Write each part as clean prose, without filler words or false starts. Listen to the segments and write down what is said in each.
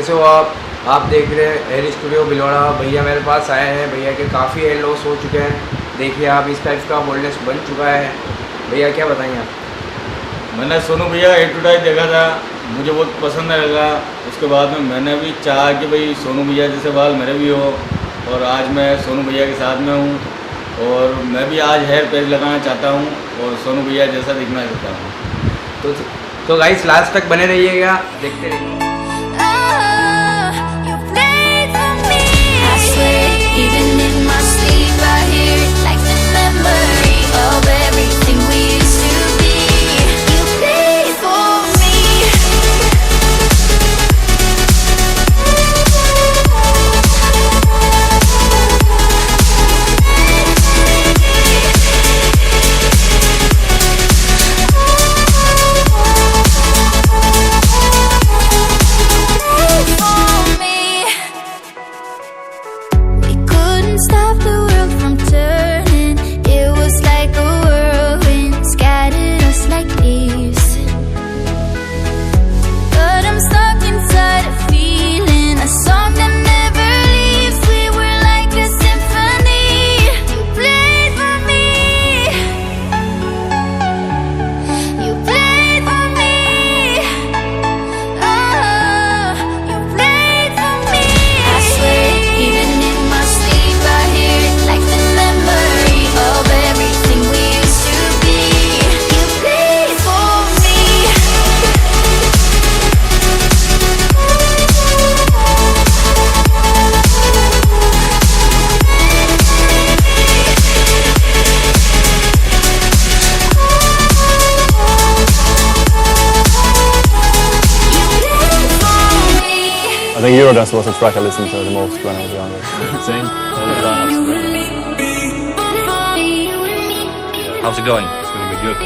कैसे हो आप देख रहे हैं हेयर स्टूडियो भिलवाड़ा। भैया मेरे पास आए हैं, भैया के काफ़ी हेयर लॉस हो चुके हैं। देखिए आप इस टाइप का बोल्डनेस बन चुका है। भैया क्या बताएंगे आप? मैंने सोनू भैया एडवर्टाइज देखा था, मुझे बहुत पसंद लगा। उसके बाद में मैंने भी चाहा कि भाई सोनू भैया जैसे बाल मेरे भी हो, और आज मैं सोनू भैया के साथ में हूँ और मैं भी आज हेयर पैच लगाना चाहता हूँ और सोनू भैया जैसा दिखना चाहता हूँ। तो गाइस लास्ट तक बने रहिएगा, देखते रहिए। I think Eurodance was the track I listened to the most when I was younger. Same. How's it going? It's going to be good.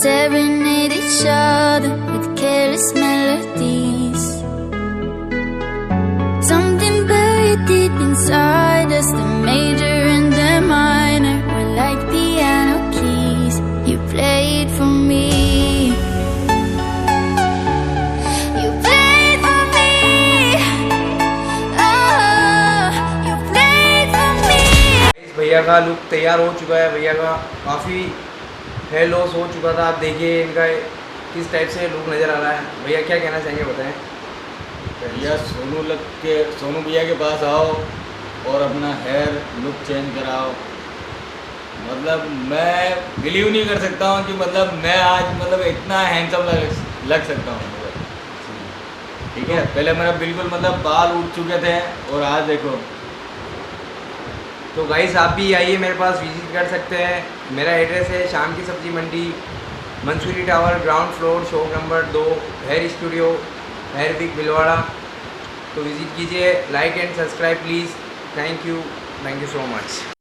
Serenade each other with careless melodies. Something buried deep inside us, the major and the minor were like piano keys. You played for me. You played for me. Oh, you played for me. भैया का look तैयार हो चुका है। भैया का काफ़ी hair loss हो चुका था। आप देखिए इनका किस टाइप से लुक नज़र आ रहा है। भैया क्या कहना चाहेंगे, बताएं। भैया सोनू भैया के पास आओ और अपना हेयर लुक चेंज कराओ। मतलब मैं बिलीव नहीं कर सकता हूँ कि मतलब मैं आज इतना हैंडसम लग सकता हूँ। ठीक है, पहले मेरा बिल्कुल बाल उठ चुके थे और आज देखो। तो गाइस आप भी आइए, मेरे पास विजिट कर सकते हैं। मेरा एड्रेस है शाम की सब्जी मंडी, Mansuri tower, ground floor, shop number 2, hair studio hair pick Bhilwara. तो विजिट कीजिए, like and subscribe please. Thank you so much.